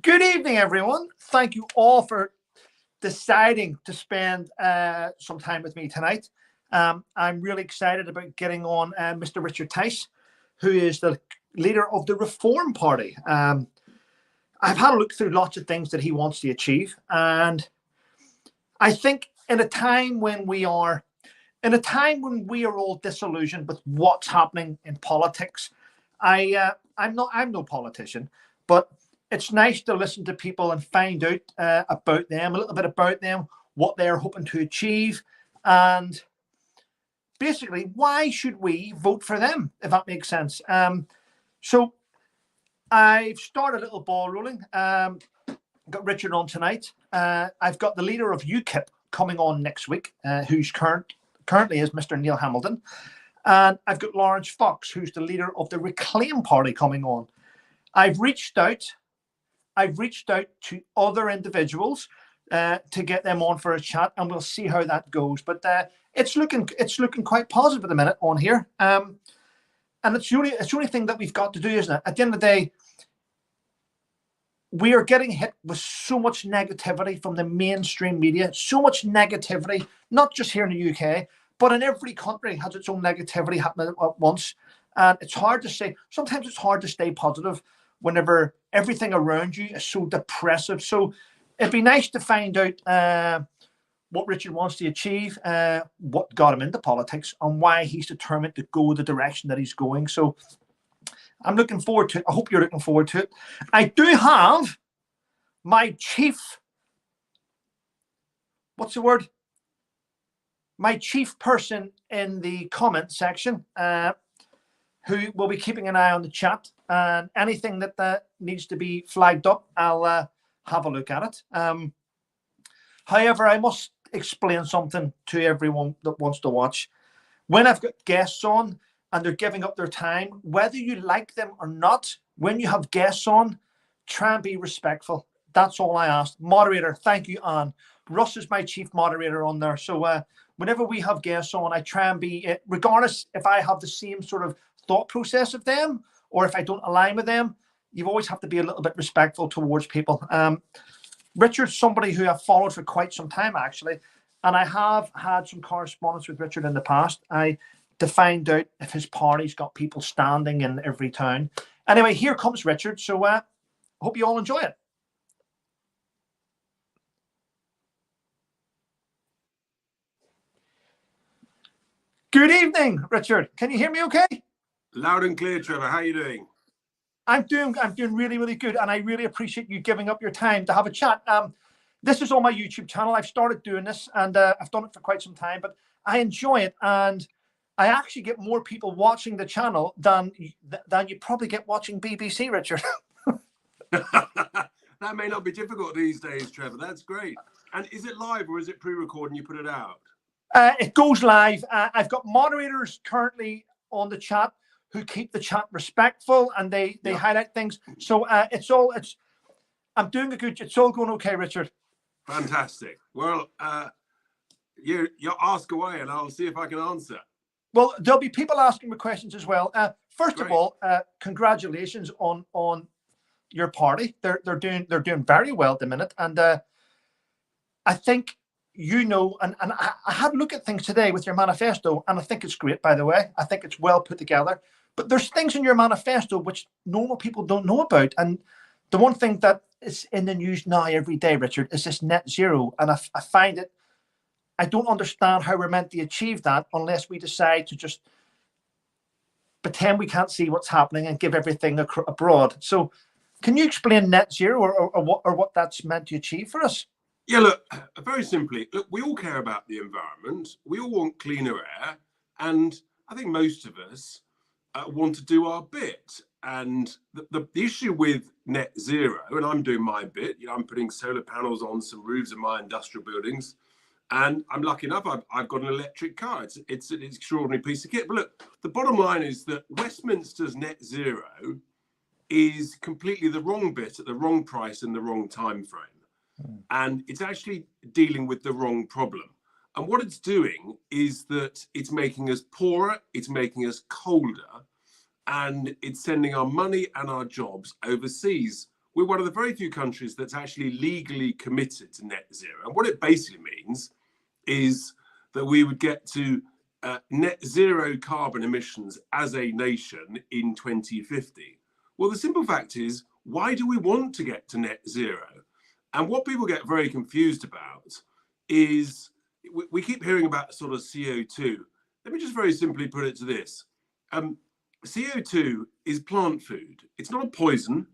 Good evening, everyone. Thank you all for deciding to spend some time with me tonight. I'm really excited about getting on Mr. Richard Tice, who is the leader of the Reform Party. I've had a look through lots of things that he wants to achieve, and I think in a time when we are all disillusioned with what's happening in politics, I'm no politician, but it's nice to listen to people and find out about them, a little bit about them, what they're hoping to achieve, and basically why should we vote for them, if that makes sense. So I've started a little ball rolling. Got Richard on tonight. I've got the leader of UKIP coming on next week, who's currently is Mr. Neil Hamilton. And I've got Lawrence Fox, who's the leader of the Reclaim Party, coming on. I've reached out to other individuals to get them on for a chat, and we'll see how that goes. But it's looking quite positive at the minute on here. And it's the only thing that we've got to do, isn't it? At the end of the day, we are getting hit with so much negativity from the mainstream media, so much negativity, not just here in the UK, but in every country has its own negativity happening at once. And it's hard to say, sometimes it's hard to stay positive whenever everything around you is so depressive. So it'd be nice to find out what Richard wants to achieve, what got him into politics, and why he's determined to go the direction that he's going. So I'm looking forward to it. I hope you're looking forward to it. I do have my chief, my chief person in the comment section, who will be keeping an eye on the chat, and anything that needs to be flagged up, I'll have a look at it. However, I must explain something to everyone that wants to watch. When I've got guests on and they're giving up their time, whether you like them or not, when you have guests on, try and be respectful. That's all I ask. Moderator, thank you, Anne. Russ is my chief moderator on there. So whenever we have guests on, I try and be, regardless if I have the same sort of thought process of them or if I don't align with them, you always have to be a little bit respectful towards people. Richard's somebody who I've followed for quite some time, actually, and I have had some correspondence with Richard in the past. To find out if his party's got people standing in every town. Anyway, here comes Richard. So hope you all enjoy it. Good evening, Richard. Can you hear me okay? Loud and clear, Trevor. How are you doing? I'm doing really, really good, and I really appreciate you giving up your time to have a chat. This is on my YouTube channel. I've started doing this, and I've done it for quite some time, but I enjoy it, and I actually get more people watching the channel than you probably get watching BBC, Richard. That may not be difficult these days, Trevor. That's great. And is it live or is it pre-recorded and you put it out? It goes live. I've got moderators currently on the chat who keep the chat respectful, and they highlight things. So I'm doing it's all going okay, Richard. Fantastic. Well, you ask away and I'll see if I can answer. Well, there'll be people asking me questions as well. First of all, congratulations on your party. They're doing very well at the minute, and I think and I had a look at things today with your manifesto, and I think it's great. By the way, I think it's well put together. But there's things in your manifesto which normal people don't know about, and the one thing that is in the news now every day, Richard, is this net zero, and I find it. I don't understand how we're meant to achieve that unless we decide to just pretend we can't see what's happening and give everything abroad. So can you explain net zero or what that's meant to achieve for us? Yeah, look, very simply, look, we all care about the environment. We all want cleaner air. And I think most of us want to do our bit. And the issue with net zero, and I'm doing my bit, I'm putting solar panels on some roofs of my industrial buildings. And I'm lucky enough, I've got an electric car. It's an extraordinary piece of kit. But look, the bottom line is that Westminster's net zero is completely the wrong bit at the wrong price and the wrong time frame. And it's actually dealing with the wrong problem. And what it's doing is that it's making us poorer, it's making us colder, and it's sending our money and our jobs overseas, we're one of the very few countries that's actually legally committed to net zero. And what it basically means is that we would get to net zero carbon emissions as a nation in 2050. Well, the simple fact is, why do we want to get to net zero? And what people get very confused about is we keep hearing about sort of CO2. Let me just very simply put it to this. CO2 is plant food. It's not a poison.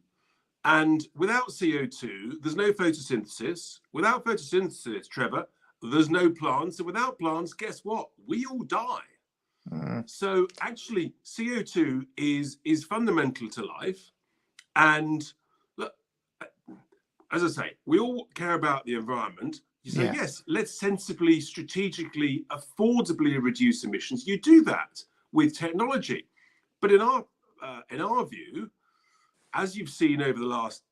And without CO2, there's no photosynthesis. Without photosynthesis, Trevor, there's no plants. And without plants, guess what? We all die. So actually, CO2 is fundamental to life. And look, as I say, we all care about the environment. You say, yes, let's sensibly, strategically, affordably reduce emissions. You do that with technology. But in our view, as you've seen over the last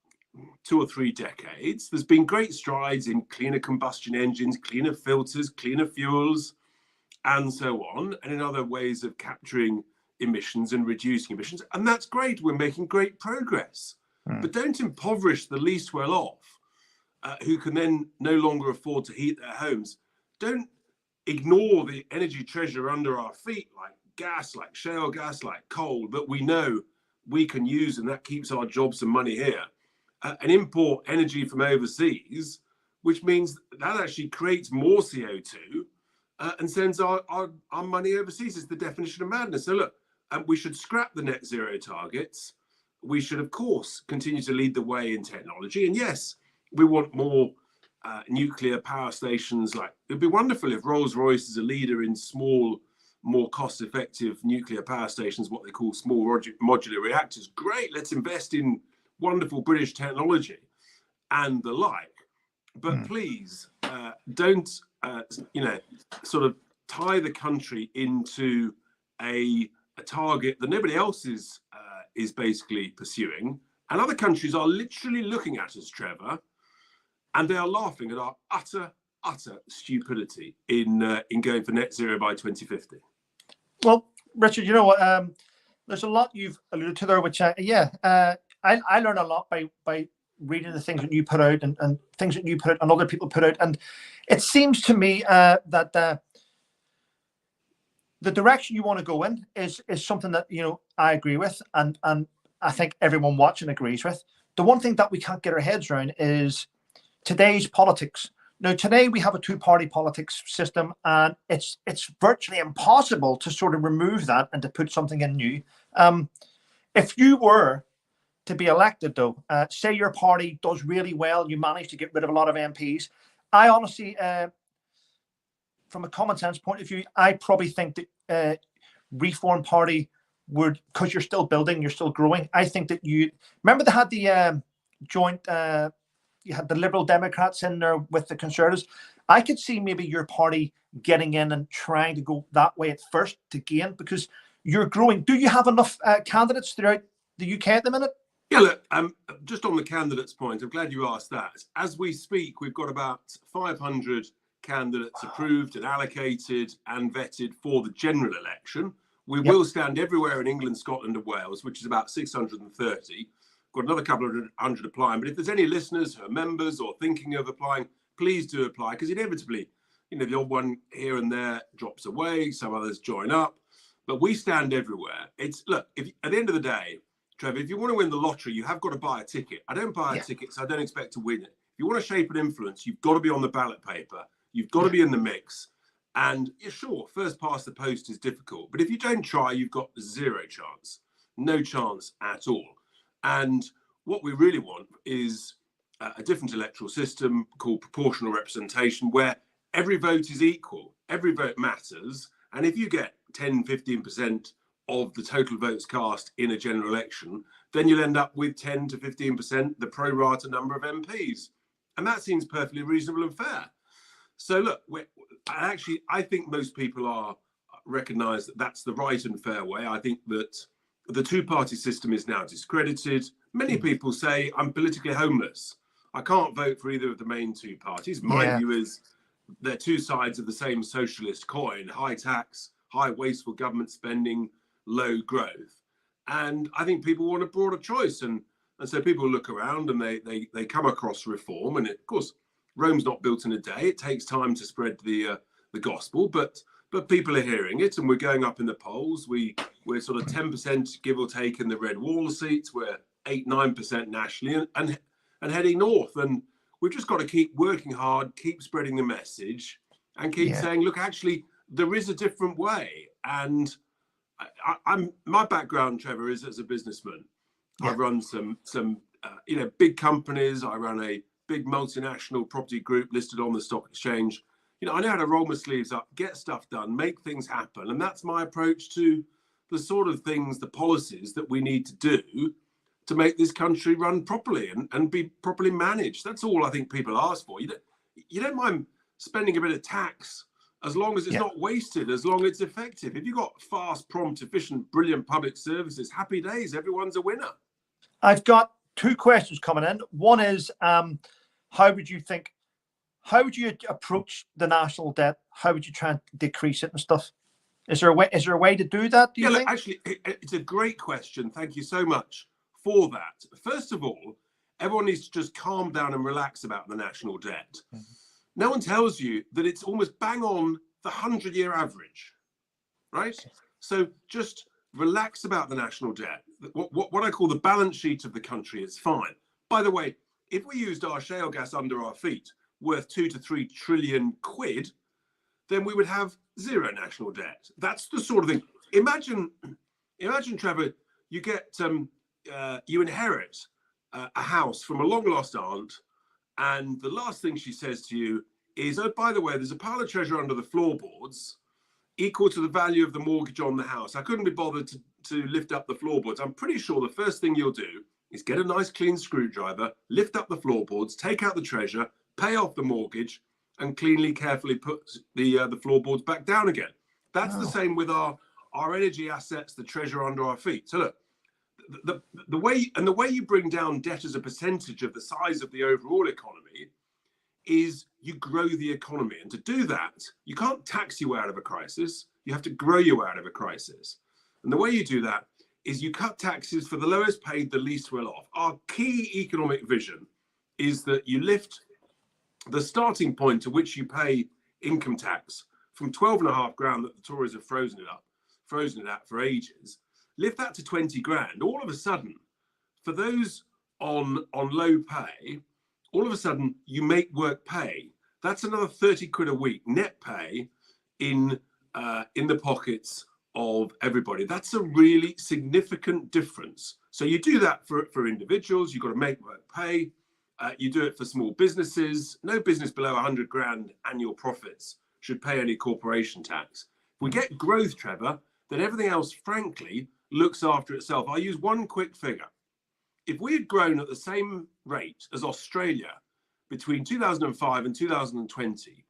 2 or 3 decades, there's been great strides in cleaner combustion engines, cleaner filters, cleaner fuels, and so on, and in other ways of capturing emissions and reducing emissions. And that's great. We're making great progress. But don't impoverish the least well off, who can then no longer afford to heat their homes. Don't ignore the energy treasure under our feet, like gas, like shale gas, like coal, that we know we can use, and that keeps our jobs and money here. And import energy from overseas, which means that actually creates more CO2 and sends our money overseas. Is the definition of madness. So look, we should scrap the net zero targets. We should, of course, continue to lead the way in technology. And yes, we want more nuclear power stations. Like, it'd be wonderful if Rolls-Royce is a leader in small, more cost-effective nuclear power stations, what they call small modular reactors. Great, let's invest in wonderful British technology and the like. But please don't, sort of tie the country into a target that nobody else is basically pursuing. And other countries are literally looking at us, Trevor, and they are laughing at our utter stupidity in going for net zero by 2050. Well, Richard, you know what? There's a lot you've alluded to there, which I learn a lot by reading the things that you put out and things that you put out and other people put out. And it seems to me that the direction you want to go in is something that, I agree with, and I think everyone watching agrees with. The one thing that we can't get our heads around is today's politics. Now, today we have a two-party politics system, and it's virtually impossible to sort of remove that and to put something in new. If you were to be elected, though, say your party does really well, you manage to get rid of a lot of MPs, I honestly, from a common sense point of view, I probably think that Reform Party would, because you're still building, you're still growing. I think that remember they had the joint, you had the Liberal Democrats in there with the Conservatives. I could see maybe your party getting in and trying to go that way at first to gain, because you're growing. Do you have enough candidates throughout the UK at the minute? Yeah, look, just on the candidates point, I'm glad you asked that. As we speak, we've got about 500 candidates approved and allocated and vetted for the general election. We will stand everywhere in England, Scotland and Wales, which is about 630. Got another couple of hundred applying. But if there's any listeners who are members or thinking of applying, please do apply, because inevitably, the odd one here and there drops away, some others join up. But we stand everywhere. Look, at the end of the day, Trevor, if you want to win the lottery, you have got to buy a ticket. I don't buy a ticket, so I don't expect to win it. If you want to shape and influence, you've got to be on the ballot paper. You've got to be in the mix. And sure, first past the post is difficult. But if you don't try, you've got zero chance. No chance at all. And what we really want is a different electoral system called proportional representation, where every vote is equal. Every vote matters. And if you get 10, 15% of the total votes cast in a general election, then you'll end up with 10 to 15%, the pro rata number of MPs. And that seems perfectly reasonable and fair. So look, I think most people recognise that that's the right and fair way. I think that the two-party system is now discredited. Many people say, I'm politically homeless. I can't vote for either of the main two parties. My view is they're two sides of the same socialist coin: high tax, high wasteful government spending, low growth. And I think people want a broader choice. And And so people look around and they come across reform. And of course, Rome's not built in a day. It takes time to spread the gospel, but people are hearing it, and we're going up in the polls. We're sort of 10%, give or take, in the red wall seats. We're 8-9% nationally, and heading north. And we've just got to keep working hard, keep spreading the message, and keep saying, look, actually, there is a different way. And my background, Trevor, is as a businessman. I've run some big companies. I run a big multinational property group listed on the stock exchange. I know how to roll my sleeves up, get stuff done, make things happen. And that's my approach to the sort of things, the policies that we need to do to make this country run properly and be properly managed. That's all I think people ask for. You don't mind spending a bit of tax as long as it's not wasted, as long as it's effective. If you've got fast, prompt, efficient, brilliant public services, happy days, everyone's a winner. I've got two questions coming in. One is, how would you approach the national debt? How would you try and decrease it and stuff? Is there a way to do that, do you think? Actually, it's a great question. Thank you so much for that. First of all, everyone needs to just calm down and relax about the national debt. Mm-hmm. No one tells you that it's almost bang on the 100-year average, right? So just relax about the national debt. What I call the balance sheet of the country is fine. By the way, if we used our shale gas under our feet, worth 2 to 3 trillion quid, then we would have zero national debt. That's the sort of thing. Imagine, Trevor, you get you inherit a house from a long lost aunt, and the last thing she says to you is, "Oh, by the way, there's a pile of treasure under the floorboards equal to the value of the mortgage on the house. I couldn't be bothered to lift up the floorboards." I'm pretty sure the first thing you'll do is get a nice clean screwdriver, lift up the floorboards, take out the treasure, pay off the mortgage, and cleanly, carefully put the floorboards back down again. That's the same with our energy assets, the treasure under our feet. So look, the way you bring down debt as a percentage of the size of the overall economy is you grow the economy. And to do that, you can't tax you out of a crisis. You have to grow you out of a crisis. And the way you do that is you cut taxes for the lowest paid, the least well off. Our key economic vision is that you lift the starting point to which you pay income tax from 12.5 grand that the Tories have frozen it at for ages. Lift that to 20 grand. All of a sudden, for those on low pay, all of a sudden you make work pay. That's another 30 quid a week net pay in the pockets of everybody. That's a really significant difference. So you do that for individuals. You've got to make work pay. You do it for small businesses. No business below 100 grand annual profits should pay any corporation tax. If we get growth, Trevor, then everything else, frankly, looks after itself. I'll use one quick figure. If we had grown at the same rate as Australia between 2005 and 2020,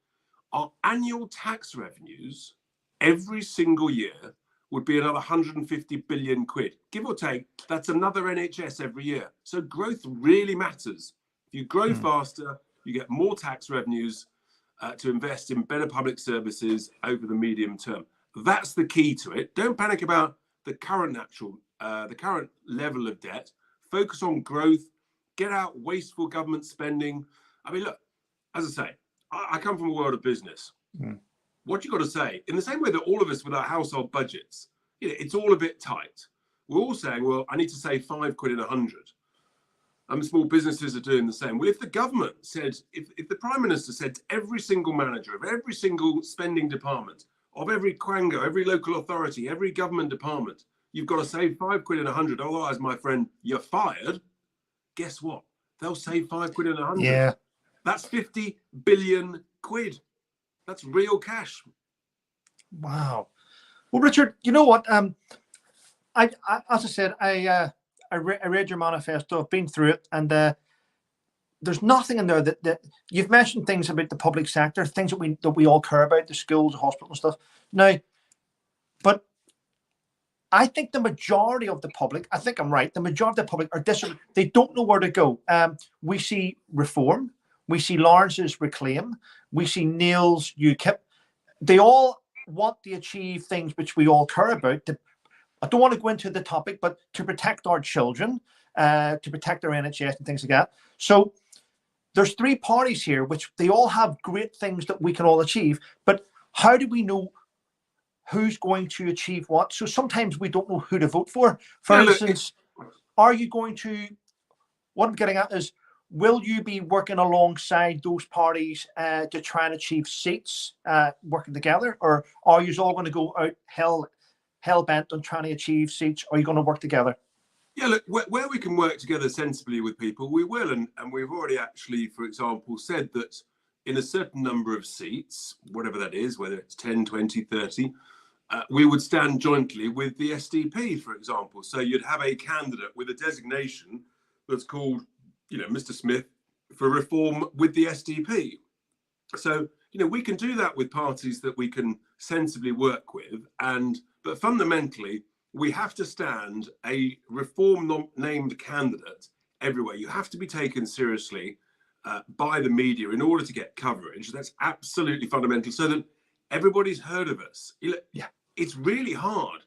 our annual tax revenues every single year would be another 150 billion quid. Give or take, that's another NHS every year. So growth really matters. If you grow faster, you get more tax revenues to invest in better public services over the medium term. That's the key to it. Don't panic about the current level of debt. Focus on growth. Get out wasteful government spending. I mean, look, as I say, I come from a world of business. What you got to say, in the same way that all of us with our household budgets, it's all a bit tight. We're all saying, well, I need to save 5 quid in 100. Small businesses are doing the same. Well, if the government said, if the Prime Minister said to every single manager of every single spending department, of every quango, every local authority, every government department, you've got to save 5 quid in 100, otherwise, my friend, you're fired. Guess what? They'll save 5 quid in 100. Yeah. That's 50 billion quid. That's real cash. Wow. Well, Richard, you know what? As I said, I read your manifesto. I've been through it, and there's nothing in there that you've mentioned things about the public sector, things that we all care about, the schools, the hospitals, and stuff. Now, but I think the majority of the public, I think I'm right, the majority of the public are they don't know where to go. We see Reform, we see Lawrence's Reclaim, we see Neil's UKIP. They all want to achieve things which we all care about. I don't want to go into the topic, but to protect our children, to protect our NHS and things like that. So there's three parties here, which they all have great things that we can all achieve. But how do we know who's going to achieve what? So sometimes we don't know who to vote for. For instance, are you going to, what I'm getting at is, will you be working alongside those parties to try and achieve seats, working together? Or are you all going to go out hell bent on trying to achieve seats? Or are you going to work together? Yeah, look, where we can work together sensibly with people, we will. And we've already actually, for example, said that in a certain number of seats, whatever that is, whether it's 10, 20, 30, we would stand jointly with the SDP, for example. So you'd have a candidate with a designation that's called, Mr. Smith for reform with the SDP. So, we can do that with parties that we can sensibly work with. But fundamentally, we have to stand a reform named candidate everywhere. You have to be taken seriously by the media in order to get coverage. That's absolutely fundamental, so that everybody's heard of us. Yeah. It's really hard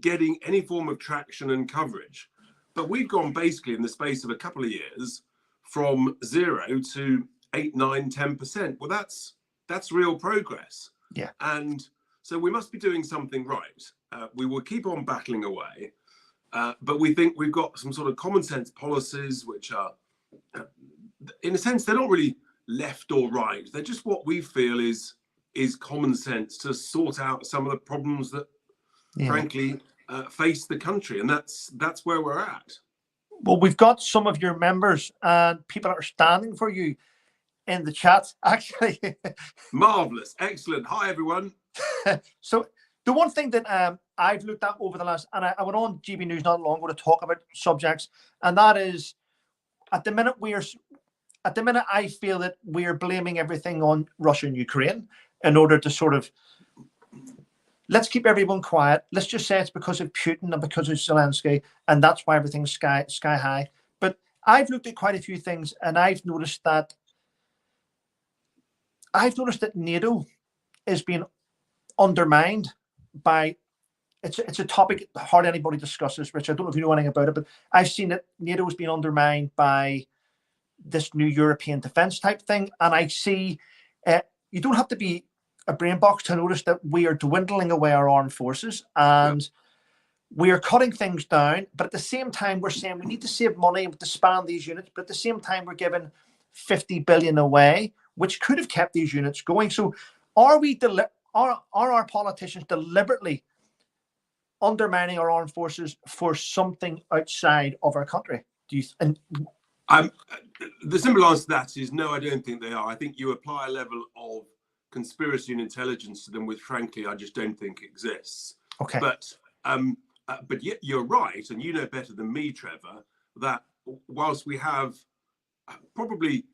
getting any form of traction and coverage. But we've gone basically in the space of a couple of years from 0 to 8, 9, 10%. Well, that's real progress. Yeah. And so we must be doing something right. We will keep on battling away, but we think we've got some sort of common sense policies, which are, in a sense, they're not really left or right. They're just what we feel is common sense to sort out some of the problems that, frankly, face the country. And that's where we're at. Well, we've got some of your members and people that are standing for you in the chat, actually. Marvellous. Excellent. Hi, everyone. So the one thing that I've looked at over the last, and I went on GB News not long ago to talk about subjects, and that is, at the minute I feel that we're blaming everything on Russia and Ukraine in order to sort of, let's keep everyone quiet. Let's just say it's because of Putin and because of Zelensky, and that's why everything's sky high. But I've looked at quite a few things, and I've noticed that NATO is being undermined by, it's a topic hardly anybody discusses, Rich. I don't know if you know anything about it, but I've seen that NATO has been undermined by this new European defense type thing. And I see, you don't have to be a brain box to notice that we are dwindling away our armed forces, and we are cutting things down. But at the same time, we're saying we need to save money and disband these units. But at the same time, we're giving 50 billion away, which could have kept these units going. So are our politicians deliberately undermining our armed forces for something outside of our country? The simple answer to that is no, I don't think they are. I think you apply a level of conspiracy and intelligence to them, which frankly I just don't think exists. Okay. But yet you're right, and you know better than me, Trevor, that whilst we have probably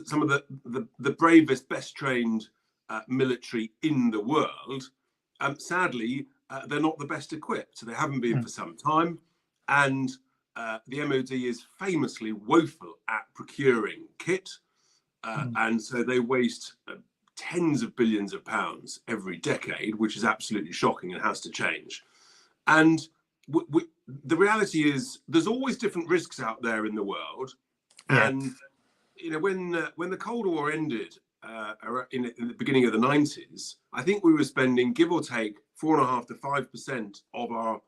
some of the bravest, best trained military in the world, sadly they're not the best equipped. They haven't been for some time, and the MOD is famously woeful at procuring kit, and so they waste tens of billions of pounds every decade, which is absolutely shocking and has to change. And the reality is there's always different risks out there in the world. And when the Cold War ended in the beginning of the 90s, I think we were spending, give or take, 4.5% to 5% of our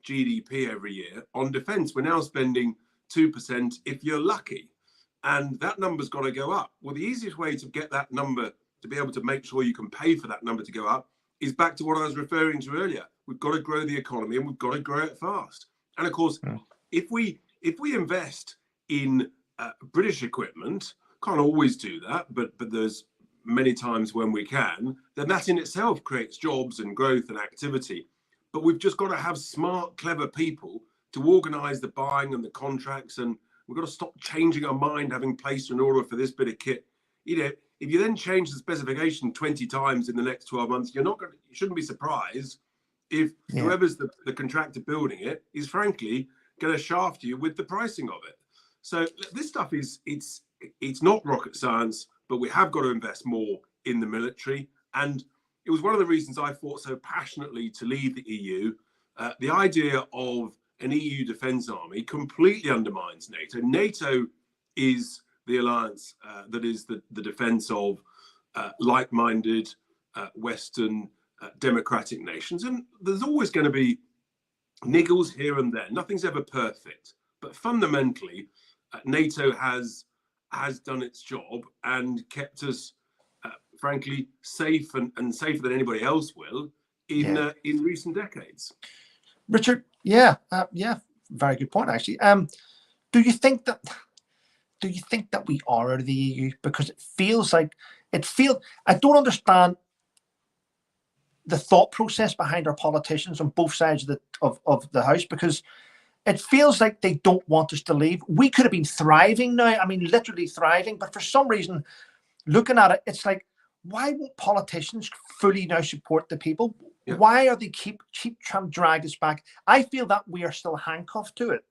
GDP every year on defense. We're now spending 2% if you're lucky, and that number's got to go up. Well, the easiest way to get that number, to be able to make sure you can pay for that number to go up, is back to what I was referring to earlier. We've got to grow the economy, and we've got to grow it fast. And of course, if we invest in British equipment, can't always do that, but there's many times when we can, then that in itself creates jobs and growth and activity. But we've just got to have smart, clever people to organise the buying and the contracts, and we've got to stop changing our mind, having placed an order for this bit of kit. If you then change the specification 20 times in the next 12 months, you shouldn't be surprised if whoever's the contractor building it is frankly going to shaft you with the pricing of it. So this stuff it's not rocket science, but we have got to invest more in the military. And it was one of the reasons I fought so passionately to leave the EU. The idea of an EU defence army completely undermines NATO. NATO is the alliance that is the defence of like-minded Western democratic nations. And there's always going to be niggles here and there. Nothing's ever perfect. But fundamentally, NATO has done its job and kept us, frankly, safe and safer than anybody else will in recent decades. Richard, yeah, very good point, actually. Do you think that we are out of the EU? Because it feels like I don't understand the thought process behind our politicians on both sides of the house, because it feels like they don't want us to leave. We could have been thriving now. I mean, literally thriving. But for some reason, looking at it, it's like, why won't politicians fully now support the people? Yeah. Why are they keep trying to drag us back? I feel that we are still handcuffed to it.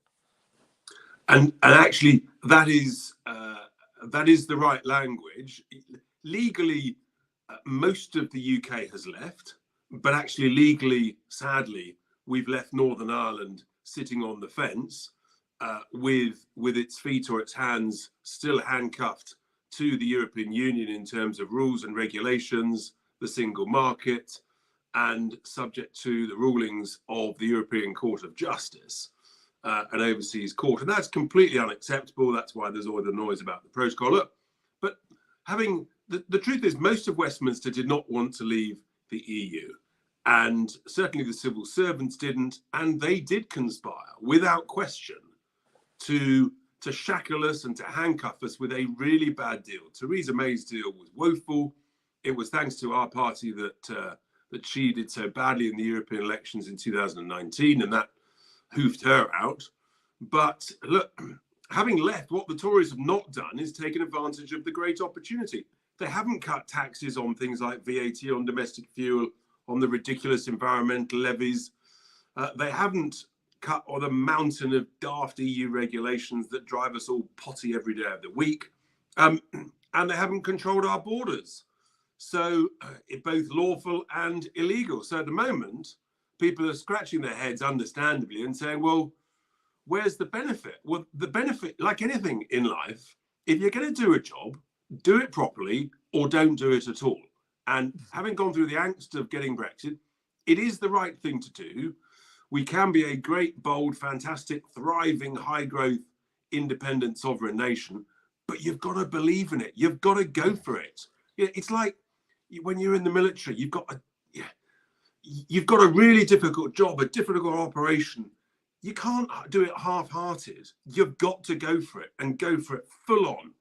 And actually, that is the right language. Legally, most of the UK has left, but actually legally, sadly, we've left Northern Ireland sitting on the fence with its feet or its hands still handcuffed to the European Union in terms of rules and regulations, the single market, and subject to the rulings of the European Court of Justice, an overseas court. And that's completely unacceptable. That's why there's all the noise about the protocol. Look, but the truth is, most of Westminster did not want to leave the EU. And certainly the civil servants didn't, and they did conspire without question to shackle us and to handcuff us with a really bad deal. Theresa May's deal was woeful. It was thanks to our party that she did so badly in the European elections in 2019, and that hoofed her out. But look, having left, what the Tories have not done is taken advantage of the great opportunity. They haven't cut taxes on things like VAT on domestic fuel, on the ridiculous environmental levies. They haven't cut on a mountain of daft EU regulations that drive us all potty every day of the week. And they haven't controlled our borders. So it's both lawful and illegal. So at the moment, people are scratching their heads, understandably, and saying, well, where's the benefit? Well, the benefit, like anything in life, if you're going to do a job, do it properly or don't do it at all. And having gone through the angst of getting Brexit, it is the right thing to do. We can be a great, bold, fantastic, thriving, high-growth, independent, sovereign nation, but you've got to believe in it. You've got to go for it. It's like when you're in the military, you've got a really difficult job, a difficult operation. You can't do it half-hearted. You've got to go for it and go for it full on.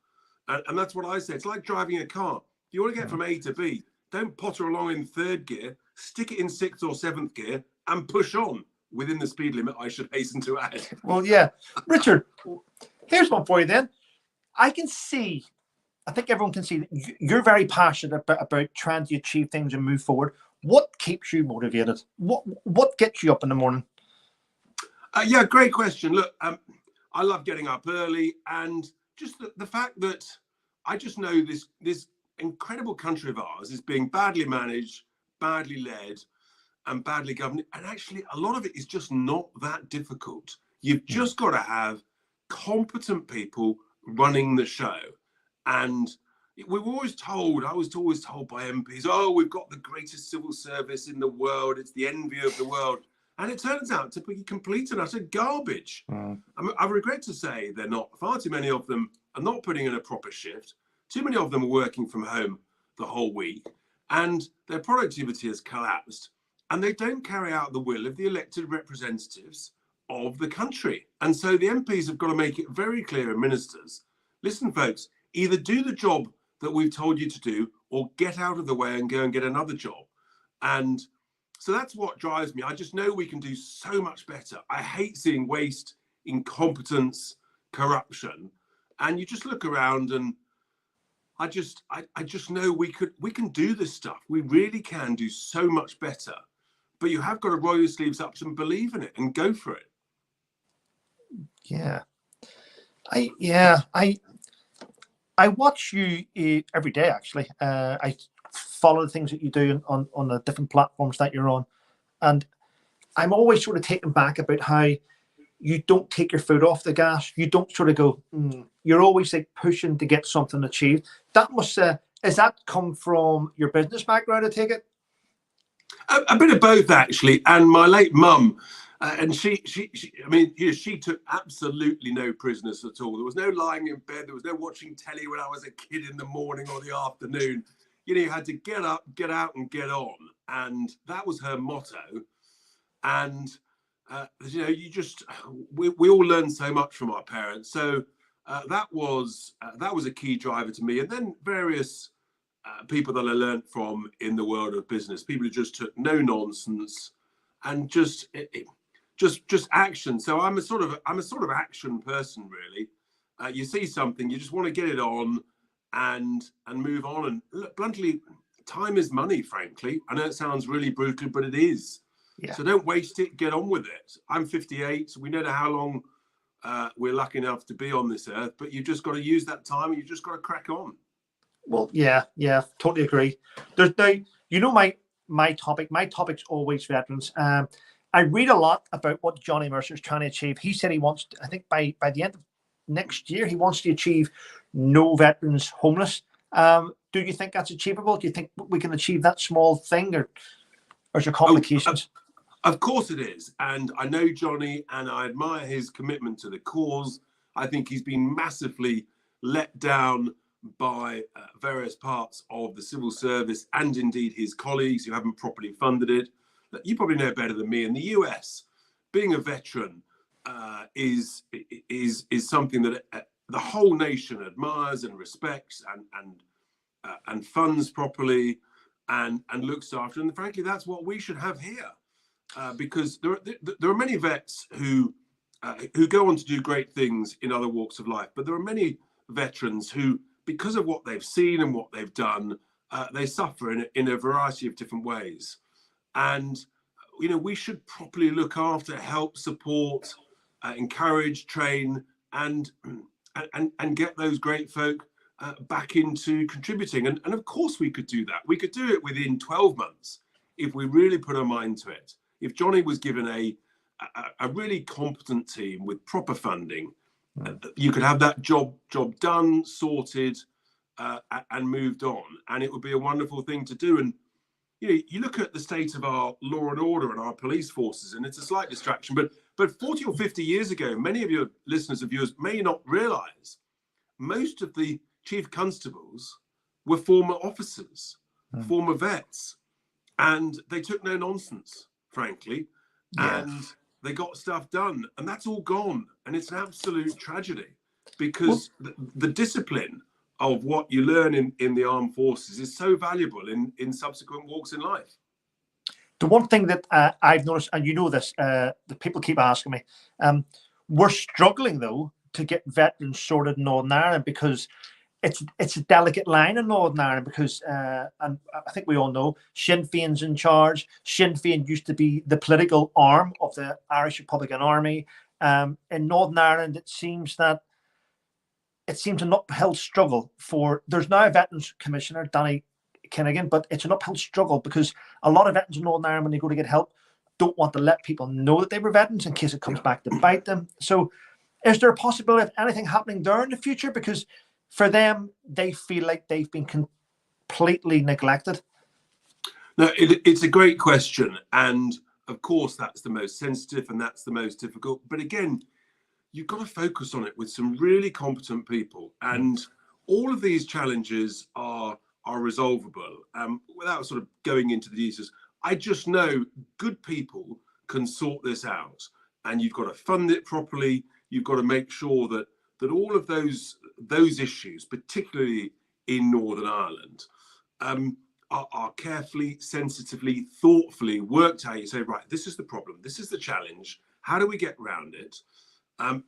And that's what I say. It's like driving a car. If you want to get from A to B, don't potter along in third gear, stick it in sixth or seventh gear and push on within the speed limit, I should hasten to add. Well, yeah. Richard, here's one for you then. I think everyone can see that you're very passionate about trying to achieve things and move forward. What keeps you motivated? What gets you up in the morning? Yeah, great question. Look, I love getting up early, and just the fact that I just know this incredible country of ours is being badly managed, badly led, and badly governed. And actually, a lot of it is just not that difficult. You've just got to have competent people running the show. And I was always told by MPs, oh, we've got the greatest civil service in the world. It's the envy of the world. And it turns out to be complete and utter garbage. I regret to say they're not. Far too many of them are not putting in a proper shift. Too many of them are working from home the whole week. And their productivity has collapsed. And they don't carry out the will of the elected representatives of the country. And so the MPs have got to make it very clear, and ministers, listen, folks, either do the job that we've told you to do or get out of the way and go and get another job. And so that's what drives me. I just know we can do so much better. I hate seeing waste, incompetence, corruption. And you just look around and I just know we can do this stuff. We really can do so much better. But you have got to roll your sleeves up and believe in it and go for it. Yeah. I watch you every day, actually. I follow the things that you do on the different platforms that you're on. And I'm always sort of taken back about how you don't take your foot off the gas. You don't sort of go, you're always like pushing to get something achieved. That must, has that come from your business background, I take it? A bit of both, actually. And my late mum, and she I mean, she took absolutely no prisoners at all. There was no lying in bed. There was no watching telly when I was a kid in the morning or the afternoon. You had to get up, get out, and get on. And that was her motto. And we all learned so much from our parents. So that was a key driver to me. And then various people that I learned from in the world of business, people who just took no nonsense and just action. So I'm a sort of action person, really. You see something, you just want to get it on and move on. And look, bluntly, time is money, frankly. I know it sounds really brutal, but it is. Yeah. So don't waste it, get on with it. I'm 58, so we don't know how long we're lucky enough to be on this earth, but you've just got to use that time and you've just got to crack on. Well, yeah, totally agree. There's now, my topic's always veterans. I read a lot about what Johnny Mercer's trying to achieve. He said he wants, I think by the end of next year, he wants to achieve no veterans homeless. Do you think that's achievable? Do you think we can achieve that small thing, or is there complications? Of course it is. And I know Johnny, and I admire his commitment to the cause. I think he's been massively let down by various parts of the civil service and indeed his colleagues who haven't properly funded it. You probably know better than me. In the US, being a veteran is something that the whole nation admires and respects and funds properly and looks after. And frankly, that's what we should have here, because there are many vets who go on to do great things in other walks of life, but there are many veterans who, because of what they've seen and what they've done, they suffer in a variety of different ways. And we should properly look after, help, support, encourage, train, and get those great folk back into contributing. And of course we could do that. We could do it within 12 months if we really put our mind to it. If Johnny was given a really competent team with proper funding, you could have that job done, sorted, and moved on, and it would be a wonderful thing to do. And you look at the state of our law and order and our police forces, and it's a slight distraction, but 40 or 50 years ago, many of your listeners of yours may not realise most of the chief constables were former officers, former vets, and they took no nonsense, frankly, and they got stuff done, and that's all gone. And it's an absolute tragedy, because the discipline of what you learn in the armed forces is so valuable in subsequent walks in life. The one thing that I've noticed, and this, the people keep asking me, we're struggling though to get veterans sorted in Northern Ireland, because it's a delicate line in Northern Ireland, because and I think we all know Sinn Féin's in charge. Sinn Féin used to be the political arm of the Irish Republican Army. In Northern Ireland, it seems an uphill struggle there's now a Veterans Commissioner, Danny Kinnigan, but it's an uphill struggle because a lot of veterans in Northern Ireland, when they go to get help, don't want to let people know that they were veterans in case it comes back to bite them. So is there a possibility of anything happening there in the future? Because for them, they feel like they've been completely neglected. No, it's a great question. And of course, that's the most sensitive and that's the most difficult. But again, you've got to focus on it with some really competent people. And all of these challenges are resolvable without sort of going into the details. I just know good people can sort this out, and you've got to fund it properly. You've got to make sure that all of those issues, particularly in Northern Ireland, are carefully, sensitively, thoughtfully worked out. You say, right, this is the problem, this is the challenge. How do we get around it? And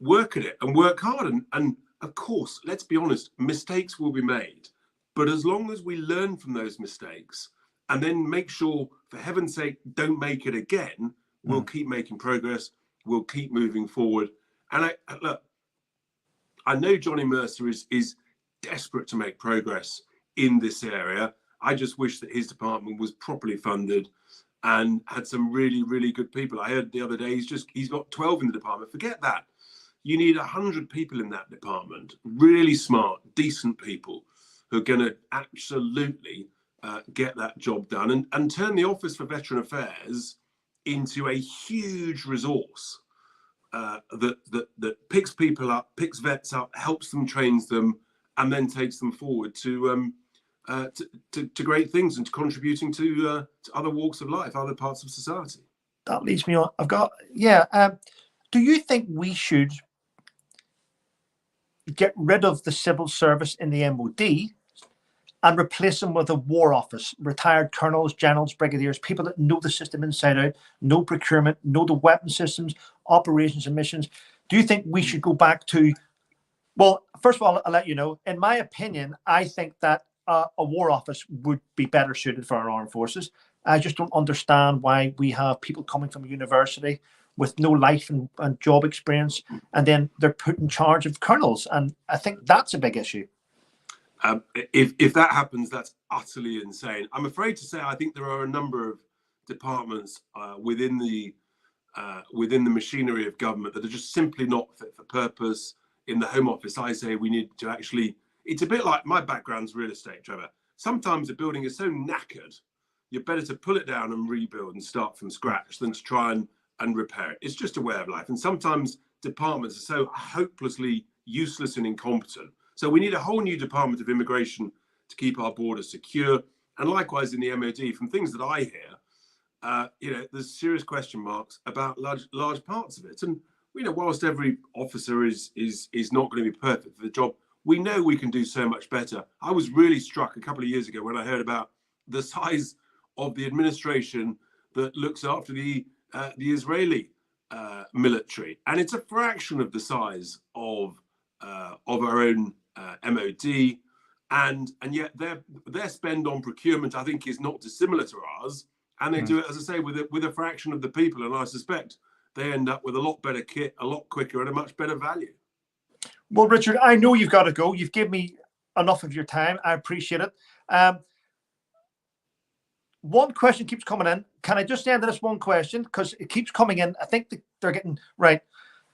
work at it and work hard. And of course, let's be honest, mistakes will be made. But as long as we learn from those mistakes and then make sure, for heaven's sake, don't make it again, we'll keep making progress. We'll keep moving forward. And I know Johnny Mercer is desperate to make progress in this area. I just wish that his department was properly funded and had some really, really good people. I heard the other day he's got 12 in the department. Forget that. You need 100 people in that department, really smart, decent people who are going to absolutely get that job done and turn the Office for Veteran Affairs into a huge resource that picks people up, picks vets up, helps them, trains them, and then takes them forward to great things and to contributing to other walks of life, other parts of society. That leads me on. Do you think we should get rid of the civil service in the MOD and replace them with a war office, retired colonels, generals, brigadiers, people that know the system inside out, know procurement, know the weapon systems, operations and missions? Do you think we should go back to, well, first of all, I'll let you know, in my opinion, I think that a war office would be better suited for our armed forces. I just don't understand why we have people coming from university with no life and job experience, and then they're put in charge of colonels. And I think that's a big issue. If that happens, that's utterly insane. I'm afraid to say I think there are a number of departments within the machinery of government that are just simply not fit for purpose. In the Home Office, I say we need to actually, it's a bit like my background's real estate, Trevor. Sometimes a building is so knackered, you're better to pull it down and rebuild and start from scratch than to try and repair it. It's just a way of life. And sometimes departments are so hopelessly useless and incompetent. So we need a whole new Department of Immigration to keep our borders secure. And likewise in the MOD, from things that I hear, there's serious question marks about large parts of it. And whilst every officer is not going to be perfect for the job, we know we can do so much better. I was really struck a couple of years ago when I heard about the size of the administration that looks after the Israeli military, and it's a fraction of the size of our own MOD, and yet their spend on procurement, I think, is not dissimilar to ours, and they do it, as I say, with a fraction of the people, and I suspect they end up with a lot better kit, a lot quicker, and a much better value. Well, Richard, I know you've got to go. You've given me enough of your time. I appreciate it. One question keeps coming in. Can I just end this one question? Because it keeps coming in. I think they're getting right.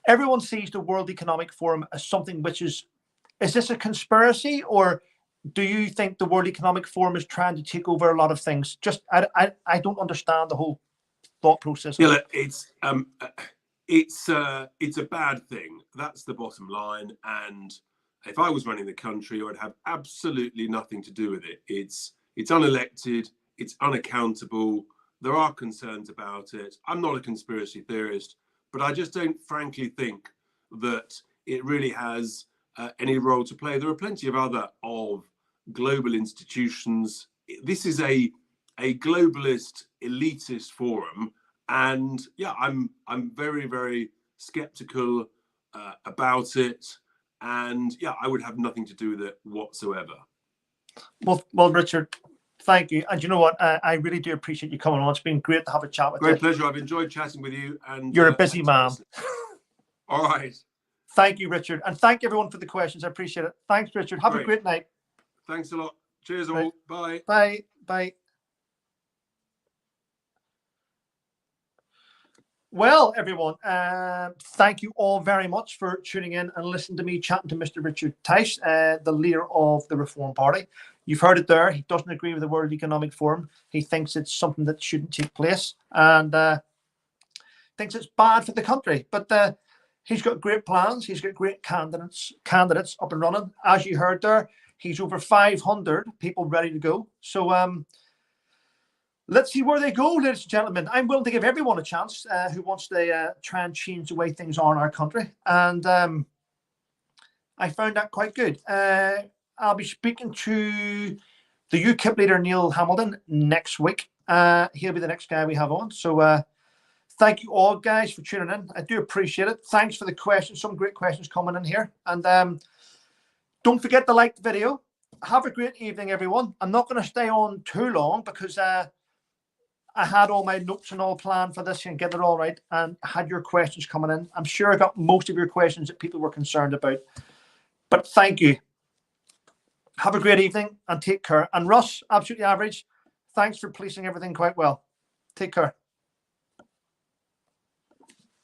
Everyone sees the World Economic Forum as something which is this a conspiracy, or do you think the World Economic Forum is trying to take over a lot of things? Just, I don't understand the whole thought process. Yeah, it's a bad thing. That's the bottom line. And if I was running the country, I'd have absolutely nothing to do with it. It's unelected. It's unaccountable. There are concerns about it. I'm not a conspiracy theorist, but I just don't frankly think that it really has any role to play. There are plenty of other global institutions. This is a globalist elitist forum, and yeah, I'm very, very skeptical about it, and yeah, I would have nothing to do with it whatsoever. Well, Richard, thank you. And you know what? I really do appreciate you coming on. It's been great to have a chat with you. Great pleasure. I've enjoyed chatting with you. And you're a busy man. All right. Thank you, Richard. And thank everyone for the questions. I appreciate it. Thanks, Richard. Have a great night. Thanks a lot. Cheers all. Bye. Bye. Bye. Well, everyone, thank you all very much for tuning in and listening to me chatting to Mr. Richard Tice, the leader of the Reform Party. You've heard it there. He doesn't agree with the World Economic Forum. He thinks it's something that shouldn't take place, and thinks it's bad for the country. But he's got great plans. He's got great candidates up and running. As you heard there, he's over 500 people ready to go. So let's see where they go, ladies and gentlemen. I'm willing to give everyone a chance who wants to try and change the way things are in our country. And I found that quite good. I'll be speaking to the UKIP leader, Neil Hamilton, next week. He'll be the next guy we have on. So thank you all, guys, for tuning in. I do appreciate it. Thanks for the questions. Some great questions coming in here. And don't forget to like the video. Have a great evening, everyone. I'm not going to stay on too long because I had all my notes and all planned for this and get it all right, and had your questions coming in. I'm sure I got most of your questions that people were concerned about. But thank you. Have a great evening and take care. And Russ, absolutely average. Thanks for policing everything quite well. Take care.